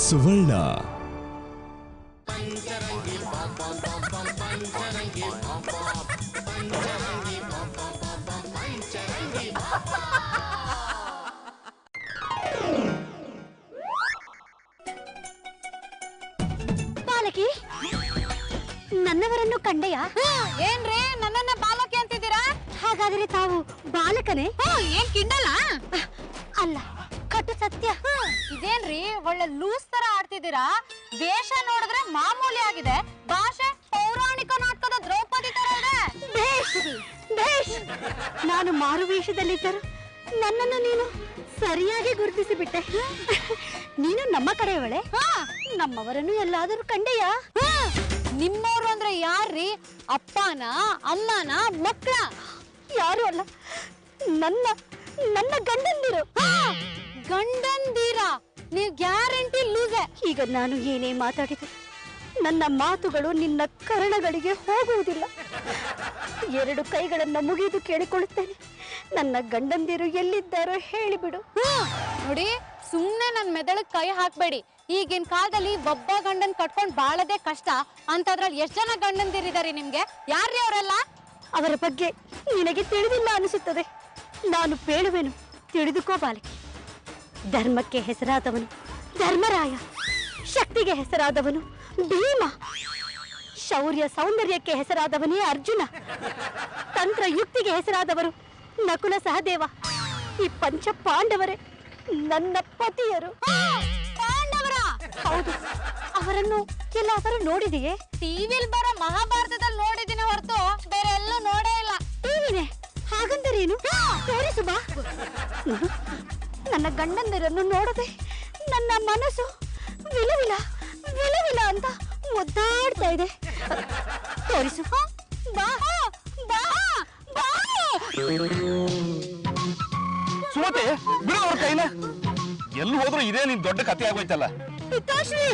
ಸುವರ್ಣ. ಬಾಲಕಿ, ನನ್ನವರನ್ನು ಕಂಡೆಯಾ? ಏನ್ರಿ ನನ್ನನ್ನ ಬಾಲಕಿ ಅಂತಿದ್ದೀರಾ? ಹಾಗಾದರೆ ತಾವು ಬಾಲಕನೇ? ಏನ್ ಕಿಂಡಲ್ಲ? ಅಲ್ಲ, ಕಟ್ಟು ಸತ್ಯ. ಇದೇನ್ರಿ ಒಳ್ಳೆ ಲೂಸ್ ತರ ಆಡ್ತಿದ್ದೀರಾ? ವೇಷ ನೋಡಿದ್ರೆ ಮಾಮೂಲಿ ಆಗಿದೆ, ಭಾಷೆ ಪೌರಾಣಿಕ ನಾಟಕದ ದ್ರೌಪದಿ ತರ ಇದೆ. ಬೇಷ್ ಬೇಷ್. ನಾನು ಮಾರುವೇಷದಲ್ಲಿದ್ದರು ನನ್ನನ್ನು ನೀನು ಸರಿಯಾಗಿ ಗುರುತಿಸಿ ಬಿಟ್ಟೆ. ನೀನು ನಮ್ಮ ಕಡೆಯವಳೆ? ನಮ್ಮವರನ್ನು ಎಲ್ಲಾದರೂ ಕಂಡೆಯಾ? ನಿಮ್ಮವ್ರು ಅಂದ್ರೆ ಯಾರ್ರಿ? ಅಪ್ಪನ, ಅಮ್ಮನ, ಮಕ್ಕಳ? ಯಾರು ಅಲ್ಲ, ನನ್ನ ನನ್ನ ಗಂಡಂದಿರು. ಗಂಡಂದಿರ? ನೀವ್ ಗ್ಯಾರಂಟಿ ಲೂಸೆ. ಈಗ ನಾನು ಏನೇ ಮಾತಾಡಿದೆ ನನ್ನ ಮಾತುಗಳು ನಿನ್ನ ಕರ್ಣಗಳಿಗೆ ಹೋಗುವುದಿಲ್ಲ. ಎರಡು ಕೈಗಳನ್ನು ಮುಗಿದು ಕೇಳಿಕೊಳ್ಳುತ್ತೇನೆ, ನನ್ನ ಗಂಡಂದಿರು ಎಲ್ಲಿದ್ದಾರೋ ಹೇಳಿಬಿಡು. ನೋಡಿ, ಸುಮ್ನೆ ನನ್ ಮೆದಳಕ್ ಕೈ ಹಾಕ್ಬೇಡಿ. ಈಗಿನ ಕಾಲದಲ್ಲಿ ಒಬ್ಬ ಗಂಡನ್ ಕಟ್ಕೊಂಡ್ ಬಾಳದೇ ಕಷ್ಟ ಅಂತದ್ರಲ್ಲಿ ಎಷ್ಟ್ ಜನ ಗಂಡಂದಿರಿದಾರೆ ನಿಮ್ಗೆ? ಯಾರ್ರಿ ಅವರೆಲ್ಲ? ಅವರ ಬಗ್ಗೆ ನಿನಗೆ ತಿಳಿದಿಲ್ಲ ಅನಿಸುತ್ತದೆ. ನಾನು ಪೇಳುವೆನು, ತಿಳಿದುಕೋ ಬಾಲಕಿ. ಧರ್ಮಕ್ಕೆ ಹೆಸರಾದವನು ಧರ್ಮರಾಯ, ಶಕ್ತಿಗೆ ಹೆಸರಾದವನು ಭೀಮ, ಶೌರ್ಯ ಸೌಂದರ್ಯಕ್ಕೆ ಹೆಸರಾದವನೇ ಅರ್ಜುನ, ತಂತ್ರ ಯುಕ್ತಿಗೆ ಹೆಸರಾದವರು ನಕುಲ ಸಹದೇವ. ಈ ಪಂಚ ಪಾಂಡವರೇ ನನ್ನ ಪತಿಯರು. ಪಾಂಡವರ? ಹೌದು. ಅವರನ್ನು ಎಲ್ಲಾದರೂ ನೋಡಿದೆಯೇ? ಟಿವಿಲ್ ಬರೋ ಮಹಾಭಾರತದಲ್ಲಿ ನೋಡಿದಿನ ಹೊರತು ಬೇರೆ ಎಲ್ಲೂ ನೋಡೇ ಇಲ್ಲ. ಟಿವಿನೇ? ಹಾಗಂದರೇನು? ತೋರಿಸು ಬಾ. ನನ್ನ ಗಂಡಂದಿರನ್ನು ನೋಡದೆ ನನ್ನ ಮನಸ್ಸು ವಿಲವಿಲ ವಿಲವಿಲ ಅಂತ ಒದ್ದಾಡ್ತಾ ಇದೆ. ತೋರಿಸು ಬಾ ಬಾ ಬಾ. ಸುಮತಿ, ಬಿಡು ಅವ್ರ ಕೈನ. ಎಲ್ಲಿ ಹೋದ್ರು ಇದೇ ನಿನ್ ದೊಡ್ಡ ಕಥೆ ಆಗೋಯ್ತಲ್ಲ. ಪಿತಾಶ್ರೀ,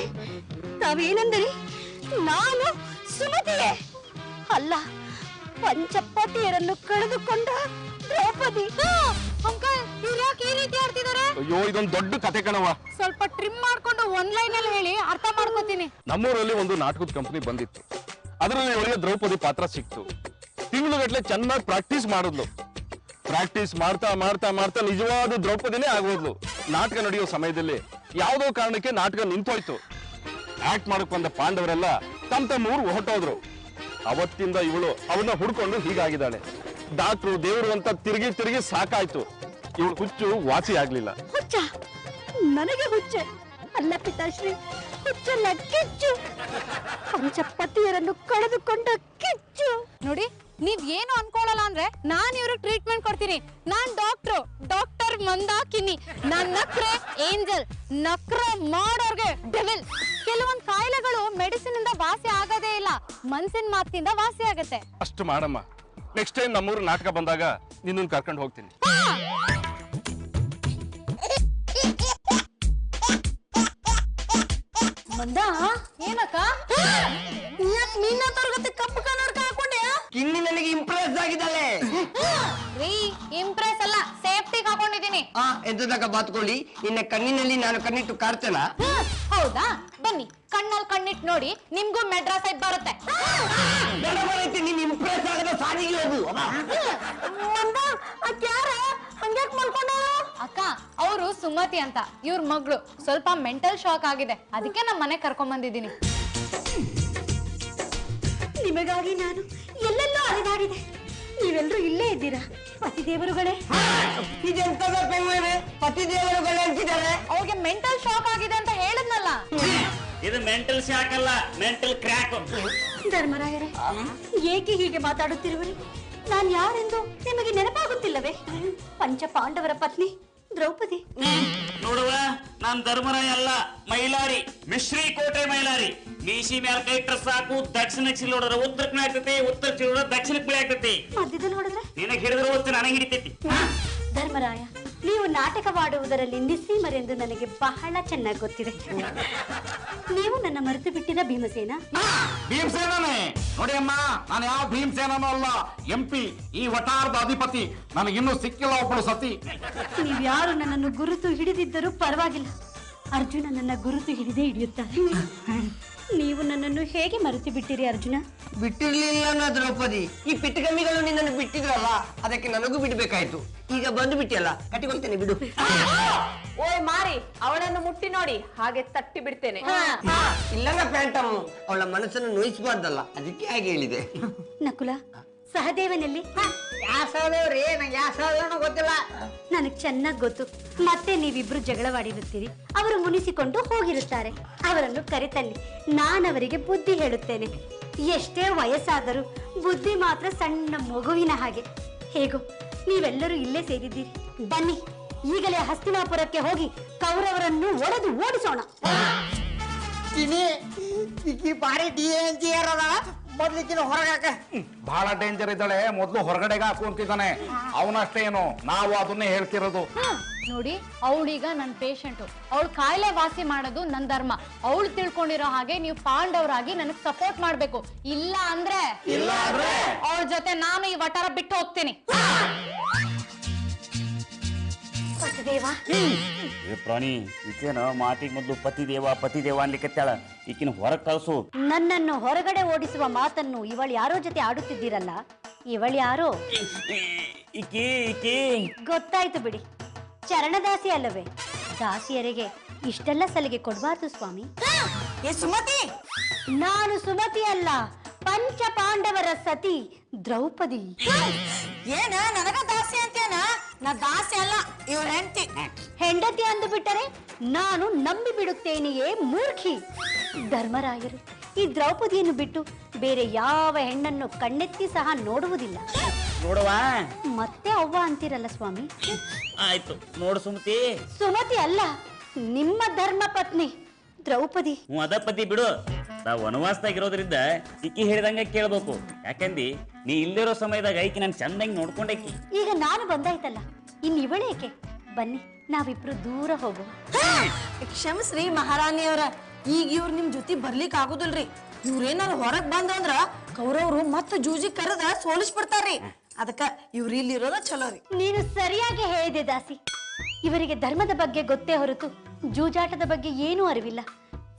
ತಾವೇನೆಂದರೆ ನಾನು ಸುಮತಿಯೇ ಅಲ್ಲ, ಪಂಚಪತಿಯರನ್ನು ಕಳೆದುಕೊಂಡ ದ್ರೌಪದಿ. ಅಂಕಲ್, ಇವ್ರು ಯಾಕೆ ಈ ರೀತಿ ಆಡ್ತಿದಾರೆ? ಅಯ್ಯೋ, ಇದೊಂದು ದೊಡ್ಡ ಕಥೆ ಕಣವ. ಸ್ವಲ್ಪ ಟ್ರಿಮ್ ಮಾಡ್ಕೊಂಡು ಒಂದ್ ಲೈನ್ ಅಲ್ಲಿ ಹೇಳಿ, ಅರ್ಥ ಮಾಡ್ಕೋತೀನಿ. ನಮ್ಮೂರಲ್ಲಿ ಒಂದು ನಾಟಕದ ಕಂಪನಿ ಬಂದಿತ್ತು. ಅದರಲ್ಲಿ ಅವಳಿಗೆ ದ್ರೌಪದಿ ಪಾತ್ರ ಸಿಕ್ತು. ತಿಂಗಳುಗಟ್ಲೆ ಚೆನ್ನಾಗಿ ಪ್ರಾಕ್ಟೀಸ್ ಮಾಡಿದ್ಲು. ಪ್ರಾಕ್ಟೀಸ್ ಮಾಡ್ತಾ ಮಾಡ್ತಾ ಮಾಡ್ತಾ ನಿಜವಾದ ದ್ರೌಪದಿನೇ ಆಗೋದ್ಲು. ನಾಟಕ ನಡೆಯೋ ಸಮಯದಲ್ಲಿ ಯಾವುದೋ ಕಾರಣಕ್ಕೆ ನಾಟಕ ನಿಂತೋಯ್ತು. ಆಕ್ಟ್ ಮಾಡಕ್ ಬಂದ ಪಾಂಡವರೆಲ್ಲ ತಮ್ಮ ಊರು ಹೊರಟೋದ್ರು. ಅವತ್ತಿಂದ ಇವಳು ಅವನ್ನ ಹುಡ್ಕೊಂಡು ಹೀಗಾಗಿದ್ದಾಳೆ. ಡಾಕ್ಟ್ರು ದೇವರು ಅಂತ ತಿರುಗಿ ತಿರುಗಿ ಸಾಕಾಯ್ತು. ಇವಳು ಹುಚ್ಚು ವಾಸಿ ಆಗ್ಲಿಲ್ಲ. ಹುಚ್ಚ? ನನಗೆ ಹುಚ್ಚೆ ಅಲ್ಲ ಪಿತಾಶ್ರೀ, ಹುಚ್ಚಲ್ಲ, ಕಿಚ್ಚು. ಪಂಚಪತಿಯರನ್ನು ಕಳೆದುಕೊಂಡ ಕಿಚ್ಚು. ನೋಡಿ, ನೀವ್ ಏನು ಅನ್ಕೊಳ್ಳಲ್ಲ ಅಂದ್ರೆ ನಾನ್ ಇವ್ರಿಗೆ ಟ್ರೀಟ್ಮೆಂಟ್ ಕೊಡ್ತೀನಿ. ನಾನ್ ಡಾಕ್ಟರ್ ಮಂದಾಕಿನಿ. ನಾನ್ ನಕ್ರೆ ಏಂಜಲ್, ನಕ್ರ ಮಾಡೋರ್ಗೆ ಡೆವಿಲ್. ಕೆಲವೊಂದ್ ಕಾಯಿಲೆಗಳು ಮೆಡಿಸಿನ್ ಇಂದ ವಾಸಿ ಆಗೋದೇ ಇಲ್ಲ, ಮನ್ಸಿನ ಮಾತಿಂದ ವಾಸಿ ಆಗತ್ತೆ. ಅಷ್ಟು ಮಾಡಮ್ಮ. ನೆಕ್ಸ್ಟ್ ಟೈಮ್ ನಮ್ಮೂರು ನಾಟಕ ಬಂದಾಗ ನಿನ್ನ ಕರ್ಕೊಂಡು ಹೋಗ್ತೀನಿ. ಮಂದ, ಏನಕ್ಕ? ನಿನ್ನ ತರಗತಿ ಕಪ್ಪು ಕನ್ನಡಕ ಹಾಕೊಂಡೆ? ಕಿನ್ನಿ ನನಗೆ ಇಂಪ್ರೆಸ್ ಆಗಿದ್ದಾಳೆ. ರೀ, ಇಂಪ್ರೆಸ್ ಅಲ್ಲ, ಸೇಫ್ಟಿ ಹಾಕೊಂಡಿದೀನಿ. ಎಂತದಾಗ ಬಾತ್ಕೊಳ್ಳಿ. ನಿನ್ನ ಕಣ್ಣಿನಲ್ಲಿ ನಾನು ಕಣ್ಣಿಟ್ಟು ಕಾರ್ತೇನಾ? ಹೌದಾ? ಬನ್ನಿ, ಕಣ್ಣಲ್ಲಿ ಕಣ್ಣಿಟ್ಟು ನೋಡಿ, ನಿಮ್ಗೂ ಮೆಡ್ರಾಸ್ ಸೈಡ್ ಬರುತ್ತೆ. ನೀನ್ ಇಂಪ್ರೆಸ್ ಆಗದ ಸಾಲಿಗೆ ಹೋಗು. ಅಕ್ಕ, ಅವರು ಸುಮತಿ ಅಂತ, ಇವ್ರ ಮಗಳು. ಸ್ವಲ್ಪ ಮೆಂಟಲ್ ಶಾಕ್ ಆಗಿದೆ, ಅದಕ್ಕೆ ನಮ್ಮ ಮನೆ ಕರ್ಕೊಂಡ್ ಬಂದಿದ್ದೀನಿ. ನಿಮಗಾಗಿ ನಾನು ಎಲ್ಲೆಲ್ಲೋ ಅಲೆದಾಡಿದೆ. ನೀವೆಲ್ಲರೂ ಇಲ್ಲೇ ಇದ್ದೀರಾ? ಪತಿದೇವರುಗಳೇ, ಇದೆಂತದ ಪೆಂಗುವೆ? ಪತಿ ದೇವರುಗಳೇ ಅಂತಿದ್ದಾರೆ. ಅವ್ರಿಗೆ ಮೆಂಟಲ್ ಶಾಕ್ ಆಗಿದೆ ಅಂತ ಹೇಳಿದ್ನಲ್ಲ. ಇದು ಮೆಂಟಲ್ ಶಾಕ್ ಅಲ್ಲ, ಮೆಂಟಲ್ ಕ್ರ್ಯಾಕ್. ಧರ್ಮರಾಯರೇ, ಏಕೆ ಹೀಗೆ ಮಾತಾಡುತ್ತಿರುವರಿ? ನಾನು ಯಾರೆಂದು ನಿಮಗೆ ನೆನಪಾಗುತ್ತಿಲ್ಲವೇ? ಪಂಚ ಪಾಂಡವರ ಪತ್ನಿ ದ್ರೌಪದಿ. ನೋಡುವ, ನಾನ್ ಧರ್ಮರಾಯ ಅಲ್ಲ, ಮೈಲಾರಿ, ಮಿಶ್ರಿ ಕೋಟೆ ಮೈಲಾರಿ. ಮೀಸಿ ಮ್ಯಾಲ ಕೈ ಇಟ್ರ ಸಾಕು, ದಕ್ಷಿಣಕ್ಕೆ ಸಿಲ್ ನೋಡಿದ್ರೆ ಉತ್ತರಕ್ಕೆ ಆಗ್ತೈತಿ, ಉತ್ತರಕ್ಕೆ ನೋಡಿದ್ರೆ ದಕ್ಷಿಣಕ್ಕೆ ಬೆಳೆ ಆಗ್ತೈತಿ. ಮಧ್ಯದಲ್ಲಿ ನೋಡಿದ್ರೆ ನಿನಗೆ ಹಿಡಿದ್ರೆ ಹೊತ್ತು ನನಗೆ ಹಿಡಿತೈತಿ. ಧರ್ಮರಾಯ, ನೀವು ನಾಟಕವಾಡುವುದರಲ್ಲಿ ನಿಸ್ಸೀಮರೆಂದು ನನಗೆ ಬಹಳ ಚೆನ್ನಾಗಿ ಗೊತ್ತಿದೆ. ನೀವು ನನ್ನ ಮರೆತು ಬಿಟ್ಟಿದ ಭೀಮಸೇನ? ಭೀಮಸೇನೇ ನೋಡಿ ಅಮ್ಮ, ನಾನು ಯಾವ ಭೀಮಸೇನೂ ಅಲ್ಲ, MP, ಈ ವಟಾರದ ಅಧಿಪತಿ. ನನಗಿನ್ನೂ ಸಿಕ್ಕಿಲ್ಲ ಒಬ್ಬಳು ಸತಿ. ನೀವ್ಯಾರು ನನ್ನನ್ನು ಗುರುತು ಹಿಡಿದಿದ್ದರೂ ಪರವಾಗಿಲ್ಲ, ಅರ್ಜುನ ನನ್ನ ಗುರುತು ಹಿಡಿದೇ ಹಿಡಿಯುತ್ತಾರೆ. ನೀವು ನನ್ನನ್ನು ಹೇಗೆ ಮರೆತು ಬಿಟ್ಟಿರಿ ಅರ್ಜುನ? ಬಿಟ್ಟಿರ್ಲಿಲ್ಲ ದ್ರೌಪದಿ. ಈ ಪಿಟ್ಟಗಮ್ಮಿಗಳು ನಿನ್ನನ್ನು ಬಿಟ್ಟಿದ್ರಲ್ಲ, ಅದಕ್ಕೆ ನನಗೂ ಬಿಡ್ಬೇಕಾಯ್ತು. ಈಗ ಬಂದು ಬಿಟ್ಟಿಯಲ್ಲ, ಕಟ್ಟಿಕೊಳ್ತೇನೆ ಬಿಡು. ಓಯ್ ಮಾರಿ, ಅವಳನ್ನು ಮುಟ್ಟಿ ನೋಡಿ, ಹಾಗೆ ತಟ್ಟಿ ಬಿಡ್ತೇನೆ. ಇಲ್ಲನ ಪ್ಯಾಂಟಮ್, ಅವಳ ಮನಸ್ಸನ್ನು ನೋಯಿಸಬಾರ್ದಲ್ಲ, ಅದಕ್ಕೆ ಹಾಗೆ ಹೇಳಿದೆ. ನಕುಲ, ಸಹದೇವನಲ್ಲಿ ಗೊತ್ತಿಲ್ಲ. ನನಗ್ ಚೆನ್ನಾಗ್ ಗೊತ್ತು. ಮತ್ತೆ ನೀವಿಬ್ರು ಜಗಳವಾಡಿರುತ್ತೀರಿ. ಅವರು ಮುನಿಸಿಕೊಂಡು ಹೋಗಿರುತ್ತಾರೆ. ಅವರನ್ನು ಕರೆತನ್ನಿ, ನಾನವರಿಗೆ ಬುದ್ಧಿ ಹೇಳುತ್ತೇನೆ. ಎಷ್ಟೇ ವಯಸ್ಸಾದರೂ ಬುದ್ಧಿ ಮಾತ್ರ ಸಣ್ಣ ಮಗುವಿನ ಹಾಗೆ. ಹೇಗೋ ನೀವೆಲ್ಲರೂ ಇಲ್ಲೇ ಸೇರಿದ್ದೀರಿ. ಬನ್ನಿ, ಈಗಲೇ ಹಸ್ತಿನಾಪುರಕ್ಕೆ ಹೋಗಿ ಕೌರವರನ್ನು ಒಡೆದು ಓಡಿಸೋಣ. ಬಾರಿ ಮೊದ್ಲಿಕ್ಕಿನ ಹೊರಗಾಕ ಬಹಳ ಡೇಂಜರ್ ಇದ್ದಾಳೆ. ಮೊದ್ಲು ಹೊರಗಡೆಗೆ ಹಾಕೊಂತಿದ್ದಾನೆ. ಅವನಷ್ಟೇ ಏನು, ನಾವು ಅದನ್ನೇ ಹೇಳ್ತಿರೋದು. ನೋಡಿ, ಅವಳೀಗ ನನ್ನ ಪೇಷಂಟು. ಅವಳು ಕಾಯಿಲೆ ವಾಸಿ ಮಾಡೋದು ನನ್ನ ಧರ್ಮ. ಅವಳು ತಿಳ್ಕೊಂಡಿರೋ ಹಾಗೆ ನೀವು ಪಾಂಡವರಾಗಿ ನನಗೆ ಸಪೋರ್ಟ್ ಮಾಡ್ಬೇಕು. ಇಲ್ಲ ಅಂದ್ರೆ ಅವಳ ಜೊತೆ ನಾನು ಈ ವಟಾರ ಬಿಟ್ಟು ಹೋಗ್ತೀನಿ. ಪ್ರಾಣಿ ಈಕೇನ ಮಾತಿಗೆ ಮೊದಲು ಪತಿದೇವ ಅನ್ಲಿಕ್ಕತ್ತಾಳ. ಈಕಿನ ಹೊರಗೆ ಕಳ್ಸು. ನನ್ನನ್ನು ಹೊರಗಡೆ ಓಡಿಸುವ ಮಾತನ್ನು ಇವಳು ಯಾರೋ ಜೊತೆ ಆಡುತ್ತಿದ್ದೀರಲ್ಲ, ಇವಳು ಯಾರೋ ಈಕಿ ಗೊತ್ತಾಯ್ತು ಬಿಡಿ. ಚರಣದಾಸಿ ಅಲ್ಲವೇ? ದಾಸಿಯರಿಗೆ ಇಷ್ಟೆಲ್ಲ ಸಲಿಗೆ ಕೊಡಬಾರ್ದು ಸ್ವಾಮಿ. ಸುಮತಿ, ನಾನು ಸುಮತಿ ಅಲ್ಲ, ಪಂಚ ಪಾಂಡವರ ಸತಿ ದ್ರೌಪದಿ. ಏನ ನನಗ ದಾಸಿ ಅಂತೇನ? ನಾ ದಾಸಿ ಅಲ್ಲ, ಇವ್ರ ಹೆಂಡತಿ ಅಂದು ಬಿಟ್ಟರೆ ನಾನು ನಂಬಿ ಬಿಡುತ್ತೇನೆಯೇ ಮೂರ್ಖಿ. ಧರ್ಮರಾಯರು ಈ ದ್ರೌಪದಿಯನ್ನು ಬಿಟ್ಟು ಬೇರೆ ಯಾವ ಹೆಣ್ಣನ್ನು ಕಣ್ಣೆತ್ತಿ ಸಹ ನೋಡುವುದಿಲ್ಲ. ನೋಡುವ ಮತ್ತೆ ಅವ್ವ ಅಂತೀರಲ್ಲ ಸ್ವಾಮಿ. ಆಯ್ತು ನೋಡು ಸುಮತಿ. ಸುಮತಿ ಅಲ್ಲ, ನಿಮ್ಮ ಧರ್ಮ ಪತ್ನಿ ದ್ರೌಪದಿ. ಅದ ಪತಿ ಬಿಡು. ನಾ ವನವಾಸದಾಗಿರೋದ್ರಿಂದ ಈಕಿ ಹೇಳಿದಂಗ ಕೇಳ್ಬೇಕು. ಯಾಕಂದಿ ನೀ ಇಲ್ಲಿರೋ ಸಮಯದಾಗ ಐಕಿ ನಾನು ಚಂದಂಗಿ ನೋಡ್ಕೊಂಡೇಕಿ. ಈಗ ನಾನು ಬಂದಾಯ್ತಲ್ಲ, ಇನ್ ಇವಳೇಕೆ? ಬನ್ನಿ, ನಾವಿಬ್ರು ದೂರ ಹೋಗುವ. ಕ್ಷಮಿಸ್ರಿ ಮಹಾರಾಣಿಯವರ, ಈಗ ಇವ್ರು ನಿಮ್ ಜೊತೆ ಬರ್ಲಿಕ್ ಆಗುದಿಲ್ರಿ. ಇವ್ರೇನಾರು ಹೊರಗ್ ಬಂದ್ರ ಕೌರವ್ರು ಮತ್ತ ಜೂಜಿ ಕರೆದ ಸೋಲಿಸ್ಬಿಡ್ತಾರ್ರಿ. ಅದಕ್ಕ ಇವ್ರು ಇಲ್ಲಿರೋದ ಚಲೋ ರೀ. ನೀನು ಸರಿಯಾಗಿ ಹೇಳಿದೆ ದಾಸಿ. ಇವರಿಗೆ ಧರ್ಮದ ಬಗ್ಗೆ ಗೊತ್ತೇ ಹೊರತು ಜೂಜಾಟದ ಬಗ್ಗೆ ಏನೂ ಅರಿವಿಲ್ಲ.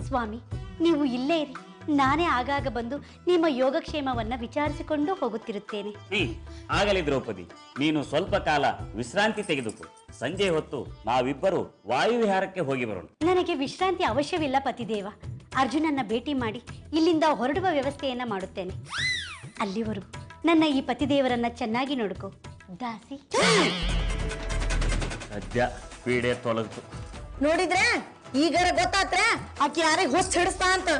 ಸ್ವಾಮಿ, ನೀವು ಇಲ್ಲೇ ಇರಿ. ನಾನೇ ಆಗಾಗ ಬಂದು ನಿಮ್ಮ ಯೋಗಕ್ಷೇಮವನ್ನ ವಿಚಾರಿಸಿಕೊಂಡು ಹೋಗುತ್ತಿರುತ್ತೇನೆ. ಆಗಲಿ ದ್ರೌಪದಿ, ನೀನು ಸ್ವಲ್ಪ ಕಾಲ ವಿಶ್ರಾಂತಿ ತೆಗೆದುಕೋ. ಸಂಜೆ ಹೊತ್ತು ನಾವಿಬ್ಬರು ವಾಯುವಿಹಾರಕ್ಕೆ ಹೋಗಿ ಬರೋಣ. ನನಗೆ ವಿಶ್ರಾಂತಿ ಅವಶ್ಯವಿಲ್ಲ ಪತಿದೇವ. ಅರ್ಜುನನ್ನ ಭೇಟಿ ಮಾಡಿ ಇಲ್ಲಿಂದ ಹೊರಡುವ ವ್ಯವಸ್ಥೆಯನ್ನ ಮಾಡುತ್ತೇನೆ. ಅಲ್ಲಿವರೆಗೂ ನನ್ನ ಈ ಪತಿದೇವರನ್ನ ಚೆನ್ನಾಗಿ ನೋಡ್ಕೋ ದಾಸಿ. ಸದ್ಯ ಪೀಡೆ ತೊಲಗ್ತು. ನೋಡಿದ್ರೆ ಈಗಾರ ಗೊತ್ತಾತ್ರೆ ಆಕಿ ಯಾರಿಗ್ ಹೊಸ್ ಹಿಡಿಸ್ತಾ ಅಂತ.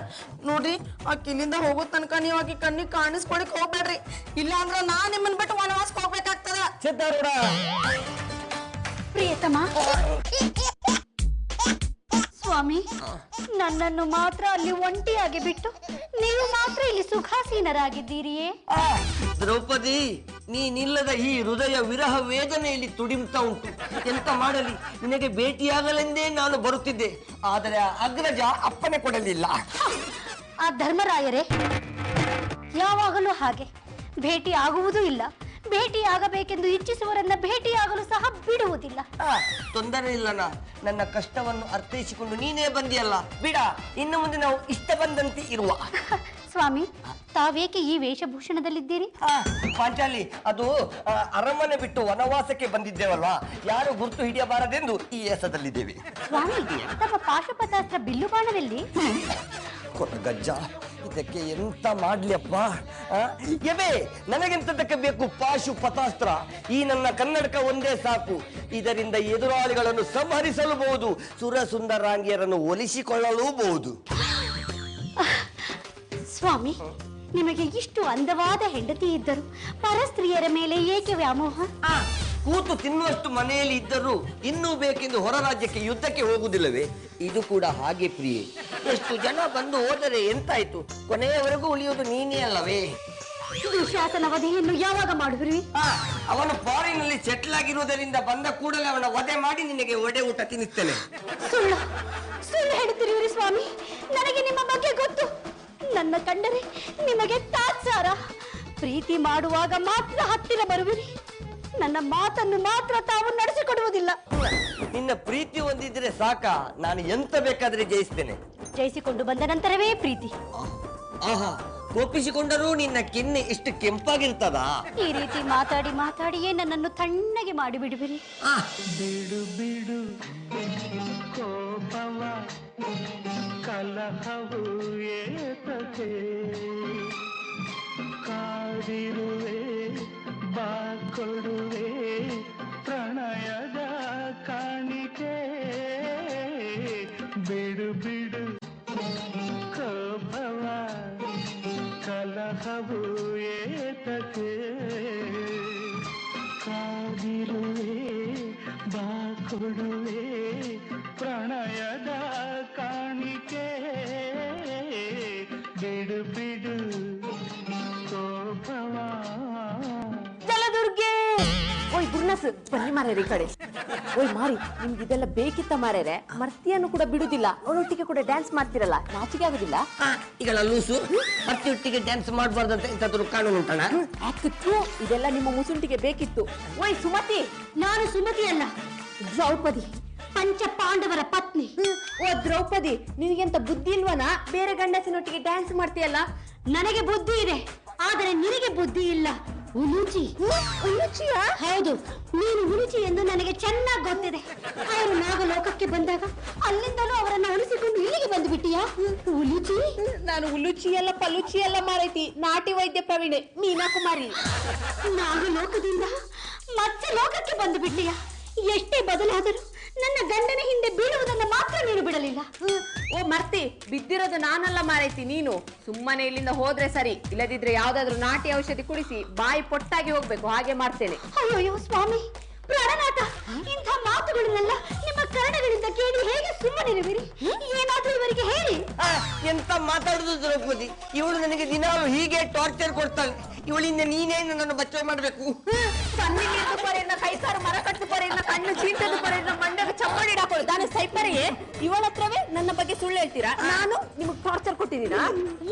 ನೋಡ್ರಿ, ಆಕಿ ಇಲ್ಲಿಂದ ಹೋಗೋ ತನಕ ನೀವು ಆಕಿ ಕಣ್ಣಿಗೆ ಕಾಣಿಸ್ಕೊಳಕ್ ಹೋಗ್ಬೇಡ್ರಿ. ಇಲ್ಲ ಅಂದ್ರ ನಾ ನಿಮ್ಮನ್ ಬಿಟ್ಟು ವನವಾಸಕ್ಕೆ ಹೋಗ್ಬೇಕಾಗ್ತದ. ಸಿದ್ಧಾರೂಢ, ಪ್ರಿಯತಮ ಸ್ವಾಮಿ, ನನ್ನನ್ನು ಮಾತ್ರ ಅಲ್ಲಿ ಒಂಟಿಯಾಗಿ ಬಿಟ್ಟು ನೀವು ಮಾತ್ರ ಇಲ್ಲಿ ಸುಖಾಸೀನರಾಗಿದ್ದೀರಿಯೇ? ದ್ರೌಪದಿ, ನೀನಿಲ್ಲದ ಈ ಹೃದಯ ವಿರಹ ವೇದನೆಯಲ್ಲಿ ತುಡಿಮ್ತಾ ಉಂಟು. ಎಂತ ಮಾಡಲಿ, ನಿನಗೆ ಭೇಟಿಯಾಗಲೆಂದೇ ನಾನು ಬರುತ್ತಿದ್ದೆ. ಆದರೆ ಆ ಅಗ್ರಜ ಅಪ್ಪನೆ ಕೊಡಲಿಲ್ಲ. ಆ ಧರ್ಮರಾಯರೇ ಯಾವಾಗಲೂ ಹಾಗೆ, ಭೇಟಿ ಆಗುವುದೂ ಇಲ್ಲ. ಭೇಟಿಯಾಗಬೇಕೆಂದು ಇಚ್ಛಿಸುವರನ್ನ ಭೇಟಿಯಾಗಲು ಸಹ ಬಿಡುವುದಿಲ್ಲ. ತೊಂದರೆ ಇಲ್ಲನ, ನನ್ನ ಕಷ್ಟವನ್ನು ಅರ್ಥೈಸಿಕೊಂಡು ನೀನೇ ಬಂದಿಯಲ್ಲ, ಬಿಡ. ಇನ್ನು ಮುಂದೆ ನಾವು ಇಷ್ಟ ಬಂದಂತೆ ಇರುವ. ಸ್ವಾಮಿ, ತಾವೇಕೆ ಈ ವೇಷಭೂಷಣದಲ್ಲಿದ್ದೀರಿ? ಪಾಂಚಾಲಿ, ಅದು ಅರಮನೆ ಬಿಟ್ಟು ವನವಾಸಕ್ಕೆ ಬಂದಿದ್ದೇವಲ್ವಾ, ಯಾರು ಗುರುತು ಹಿಡಿಯಬಾರದೆಂದು ಈ ಎಸದಲ್ಲಿದ್ದೇವೆ. ಸ್ವಾಮಿ, ತಮ್ಮ ಪಾಶುಪತಾಸ್ತ್ರ ಬಿಲ್ಲು ಬಾಣವೆಲ್ಲಿ? ಗಜ್ಜ, ಇದಕ್ಕೆ ಎಂತ ಮಾಡ್ಲಿಯಪ್ಪ? ಎಬೆ, ನನಗೆಂತದಕ್ಕೆ ಬೇಕು ಪಾಶುಪತಾಸ್ತ್ರ? ಈ ನನ್ನ ಕನ್ನಡಕ ಒಂದೇ ಸಾಕು. ಇದರಿಂದ ಎದುರಾಳಿಗಳನ್ನು ಸಂಹರಿಸಲೂಬಹುದು, ಸುರಸುಂದರಾಂಗಿಯರನ್ನು ಒಲಿಸಿಕೊಳ್ಳಲೂಬಹುದು. ಸ್ವಾಮಿ, ನಿಮಗೆ ಇಷ್ಟು ಅಂದವಾದ ಹೆಂಡತಿ ಇದ್ದರು ಪರಸ್ತ್ರೀಯರ ಮೇಲೆ ಏಕೆ ವ್ಯಾಮೋಹ? ಕೂತು ತಿನ್ನುವಷ್ಟು ಮನೆಯಲ್ಲಿ ಇದ್ದರೂ ಇನ್ನೂ ಬೇಕೆಂದು ಹೊರ ರಾಜ್ಯಕ್ಕೆ ಯುದ್ಧಕ್ಕೆ ಹೋಗುವುದಿಲ್ಲವೇ? ಇದು ಕೂಡ ಹಾಗೆ ಪ್ರಿಯೆ. ಎಷ್ಟು ಜನ ಬಂದು ಹೋದರೆ ಎಂತಾಯ್ತು? ಕೊನೆಯವರೆಗೂ ಉಳಿಯುವುದು ನೀನೇ ಅಲ್ಲವೇ? ದುಶ್ಯಾಸನ ವಧೆಯನ್ನು ಯಾವಾಗ ಮಾಡುವಿರಿ? ಅವನು ಫಾರಿನಲ್ಲಿ ಸೆಟ್ಲ್ ಆಗಿರುವುದರಿಂದ ಬಂದ ಕೂಡಲೇ ಅವನ ವಧೆ ಮಾಡಿ ನಿನಗೆ ಒಡೆ ಊಟ ತಿನ್ನಿಸ್ತೇನೆ. ಸುಳ್ಳು ಸುಳ್ಳು ಹೇಳುತ್ತಿರುವಿರಿ ಸ್ವಾಮಿ. ನನಗೆ ನಿಮ್ಮ ಬಗ್ಗೆ ಗೊತ್ತು. ನನ್ನ ಕಂಡರೆ ನಿಮಗೆ ತಾತ್ಸಾರ. ಪ್ರೀತಿ ಮಾಡುವಾಗ ಮಾತ್ರ ಹತ್ತಿರ ಬರುವಿರಿ. ನನ್ನ ಮಾತನ್ನು ಮಾತ್ರ ತಾವು ನಡೆಸಿಕೊಡುವುದಿಲ್ಲ. ನಿನ್ನ ಪ್ರೀತಿ ಹೊಂದಿದ್ರೆ ಸಾಕ, ನಾನು ಎಂತ ಬೇಕಾದ್ರೆ ಜಯಿಸ್ತೇನೆ. ಜಯಿಸಿಕೊಂಡು ಬಂದ ನಂತರವೇ ಪ್ರೀತಿ. ಆಹಾ, ಕೋಪಿಸಿಕೊಂಡರೂ ನಿನ್ನ ಕೆನ್ನೆ ಇಷ್ಟು ಕೆಂಪಾಗಿರ್ತದಾ? ಈ ರೀತಿ ಮಾತಾಡಿ ಮಾತಾಡಿಯೇ ನನ್ನನ್ನು ತಣ್ಣಗೆ ಮಾಡಿಬಿಡುವಿರಿ. ಬಿಡು ಬಿಡು ಕೋಪವ ಕಲಹವು ಏತಕೆ ಕಾದಿರುವೆ ಬಾಕೊಡುವೆ ಪ್ರಣಯದ ಕಾಣಿಕೆ. ಬಿಡು ಬಿಡು ಕೋಪವ ಕಲಹವು ಏತಕೆ ಕಾದಿರುವೆ ಬಾಕೊಡುವೆ ಪ್ರಣಯದ ಕಾಣಿಕೆ. ಬಿಡು ಬಿಡು ಕೋಪವ. ಜಲದುರ್ಗೆ ಓಯ್ ಗುರ್ನಸ್ ಬನ್ನಿ ಮಾರ್ಯಾರ ಈ ಕಡೆ. ಓಯ್ ಮಾರಿ, ನಿಮ್ಗೆ ಇದೆಲ್ಲ ಬೇಕಿತ್ತ ಮಾರ್ಯಾರೆ? ಮರ್ತಿಯನ್ನು ಕೂಡ ಬಿಡುದಿಲ್ಲ, ಅವಳೊಟ್ಟಿಗೆ ಕೂಡ ಡ್ಯಾನ್ಸ್ ಮಾಡ್ತಿರಲ್ಲ, ನಾಚಿಕೆ ಆಗುದಿಲ್ಲ? ಈಗ ಲೂಸು ಮರ್ತಿಯೊಟ್ಟಿಗೆ ಡ್ಯಾನ್ಸ್ ಮಾಡಬಾರ್ದಂತ ಇಂಥದ್ರು ಕಾನೂನು ಉಂಟಣ? ಆಗ್ತಿತ್ತು, ಇದೆಲ್ಲ ನಿಮ್ಮ ಮುಸುಂಟಿಗೆ ಬೇಕಿತ್ತು. ಓಯ್ ಸುಮತಿ. ನಾನು ಸುಮತಿ ಅಲ್ಲ, ದ್ರೌಪದಿ, ಪಂಚ ಪಾಂಡವರ ಪತ್ನಿ. ಓ ದ್ರೌಪದಿ, ನಿನಗೆಂತ ಬುದ್ಧಿ ಇಲ್ವನಾ? ಬೇರೆ ಗಂಡಸಿನೊಟ್ಟಿಗೆ ಡ್ಯಾನ್ಸ್ ಮಾಡ್ತೀಯಲ್ಲ? ನನಗೆ ಬುದ್ಧಿ ಇದೆ, ಆದರೆ ನಿನಗೆ ಬುದ್ಧಿ ಇಲ್ಲ. ಉಲುಚಿ. ಉಲುಚಿಯ? ಹೌದು, ನೀನು ಉಲುಚಿ ಎಂದು ನನಗೆ ಚೆನ್ನಾಗಿ ಗೊತ್ತಿದೆ. ಅವರು ನಾಗಲೋಕಕ್ಕೆ ಬಂದಾಗ ಅಲ್ಲಿಂದಲೂ ಅವರನ್ನು ಉಳಿಸಿಕೊಂಡು ಇಲ್ಲಿಗೆ ಬಂದು ಬಿಟ್ಟಿಯಾ? ಉಲುಚಿ? ನಾನು ಉಲುಚಿ ಎಲ್ಲ ಪಲುಚಿ ಎಲ್ಲ ಮಾರೈತಿ, ನಾಟಿ ವೈದ್ಯ ಪ್ರವೀಣೆ ಮೀನಾ ಕುಮಾರಿ. ನಾಗಲೋಕದಿಂದ ಮತ್ತೆ ಲೋಕಕ್ಕೆ ಬಂದು ಬಿಟ್ಟಿಯಾ? ಎಷ್ಟೇ ಬದಲಾದರೂ ನನ್ನ ಗಂಡನ ಹಿಂದೆ ಬೀಳುವುದನ್ನು ಮಾತ್ರ ನೀನು ಬಿಡಲಿಲ್ಲ. ಓ ಮರ್ತಿ, ಬಿದ್ದಿರೋದು ನಾನಲ್ಲ ಮಾರೈತಿ, ನೀನು. ಸುಮ್ಮನೆ ಇಲ್ಲಿಂದ ಹೋದ್ರೆ ಸರಿ, ಇಲ್ಲದಿದ್ರೆ ಯಾವ್ದಾದ್ರು ನಾಟಿ ಔಷಧಿ ಕುಡಿಸಿ ಬಾಯಿ ಪೊಟ್ಟಾಗಿ ಹೋಗ್ಬೇಕು, ಹಾಗೆ ಮಾಡ್ತೇನೆ. ಅಯ್ಯೋ ಸ್ವಾಮಿ ಪ್ರಾಣನಾಥ, ಇಂಥ ಮಾತುಗಳನ್ನೆಲ್ಲ ನಿಮ್ಮ ಕರ್ಣಗಳಿಂದ ಕೇಳಿ ಹೇಗೆ ಸುಮ್ಮನಿರುವಿರಿ? ಏನಾದ್ರೂ ಇವರಿಗೆ ಹೇಳಿ. ಎಂತ ಮಾತಾಡುದು ದ್ರೌಪದಿ? ಇವಳು ನನಗೆ ದಿನಾಲು ಹೀಗೆ ಟಾರ್ಚರ್ ಕೊಡ್ತಾಳೆ. ಇವಳಿಂದ ನೀನೇ ನನ್ನನ್ನು ಬಚಾವ್ ಮಾಡಬೇಕು. ಕಣ್ಣಿಗೆ ಪರೆಯನ್ನ ಕೈಸಾರು ಮರ ಕಟ್ಟು ಪರೆಯನ್ನ ಕಣ್ಣು ಚೀಟದ ಪರೆಯನ್ನ ಮಂಡಗ ಚಪ್ಪಡಿ ಹಾಕೊಳ್ಳಿ ತಾನೇ ಸೈಪರೆಯೇ. ಇವಳ ಹತ್ರವೇ ನನ್ನ ಬಗ್ಗೆ ಸುಳ್ಳು ಹೇಳ್ತೀರಾ? ನಾನು ನಿಮಗೆ ಟಾರ್ಚರ್ ಕೊಟ್ಟಿದ್ದೀನಾ?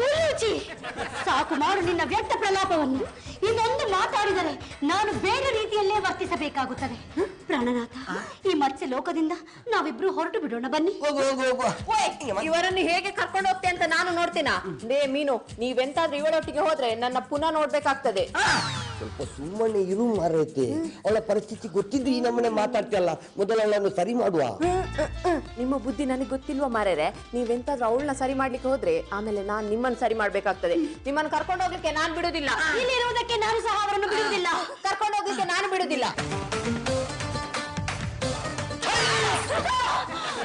ಉಲುಚಿ, ಸಾಕು ಮಾಡು ನಿನ್ನ ವ್ಯಕ್ತ ಪ್ರಲಾಪವನ್ನು. ಇನ್ನೊಂದು ಮಾತಾಡಿದರೆ ನಾನು ಬೇರೆ ರೀತಿಯಲ್ಲೇ ವರ್ತಿಸಬೇಕಾಗುತ್ತದೆ. ಪ್ರಾಣನಾಥ, ಈ ಮತ್ಸ್ಯ ಲೋಕದಿಂದ ನಾವಿಬ್ರು ಹೊರಟು ಬಿಡೋಣ ಬನ್ನಿ. ಹೋಗು ಹೋಗು ಹೋಗು. ಇವರನ್ನು ಹೇಗೆ ಕರ್ಕೊಂಡು ಹೋಗ್ತೆ ಅಂತ ನಾನು ನೋಡ್ತೀನಾ? ಲೇ ಮೀನು, ನೀವೆಂತಾದ್ರೂ ಇವಳೊಟ್ಟಿಗೆ ಹೋದ್ರೆ ನನ್ನ ಪುನಃ ನೋಡ್ಬೇಕಾಗ್ತದೆ. ಸ್ವಲ್ಪ ಸುಮ್ಮನೆ ಇರು ಮಾರೈತೆ. ಅವಳ ಪರಿಸ್ಥಿತಿ ಗೊತ್ತಿದ್ದು ಈ ನಮ್ಮನೆ ಮಾತಾಡ್ತಿಯಲ್ಲ, ಮೊದಲು ಅವಳನ್ನು ಸರಿ ಮಾಡುವ. ನಿಮ್ಮ ಬುದ್ಧಿ ನನಗೆ ಗೊತ್ತಿಲ್ವಾ ಮಾರೇರೆ? ನೀವೆಂತಾದ್ರೂ ಅವಳನ್ನ ಸರಿ ಮಾಡ್ಲಿಕ್ಕೆ ಹೋದ್ರೆ ಆಮೇಲೆ ನಾನ್ ನಿಮ್ಮನ್ನ ಸರಿ ಮಾಡ್ಬೇಕಾಗ್ತದೆ. ನಿಮ್ಮನ್ನ ಕರ್ಕೊಂಡು ಹೋಗ್ಲಿಕ್ಕೆ ನಾನ್ ಬಿಡುದಿಲ್ಲ. ಇಲ್ಲಿರುವುದಕ್ಕೆ ನಾನು ಸಹ ಅವರನ್ನು ಬಿಡುವುದಿಲ್ಲ. ಕರ್ಕೊಂಡು ಹೋಗ್ಲಿಕ್ಕೆ ನಾನು ಬಿಡುದಿಲ್ಲ.